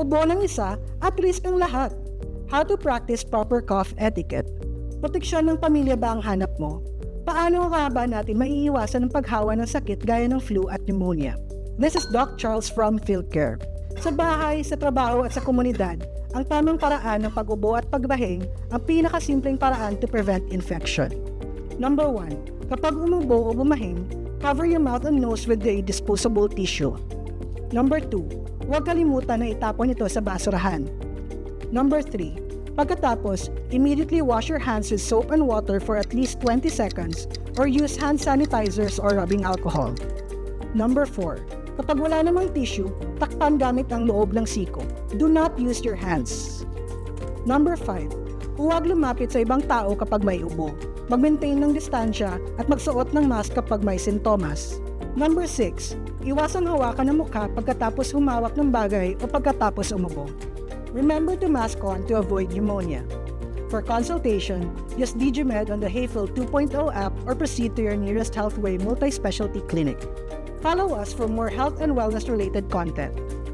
Ubo ng isa at risk ang lahat. How to practice proper cough etiquette. Proteksyon ng pamilya ba ang hanap mo? Paano nga ba natin maiiwasan ang paghawa ng sakit gaya ng flu at pneumonia? This is Doc Charles from Philcare. Sa bahay, sa trabaho at sa komunidad, ang tamang paraan ng pag-ubo at pagbahing ang pinakasimpleng paraan to prevent infection. Number 1. Kapag umubo o bumahing, cover your mouth and nose with a disposable tissue. Number 2. Huwag kalimutan na itapon ito sa basurahan. Number 3. Pagkatapos, immediately wash your hands with soap and water for at least 20 seconds or use hand sanitizers or rubbing alcohol. Number 4. Kapag wala namang tissue, takpan gamit ang loob ng siko. Do not use your hands. Number 5. Huwag lumapit sa ibang tao kapag may ubo. Mag-maintain ng distansya at magsuot ng mask kapag may sintomas. Number 6. Iwasang hawakan ng mukha pagkatapos humawak ng bagay o pagkatapos umubo. Remember to mask on to avoid pneumonia. For consultation, use DigiMed on the Hayfield 2.0 app or proceed to your nearest Healthway multi-specialty clinic. Follow us for more health and wellness-related content.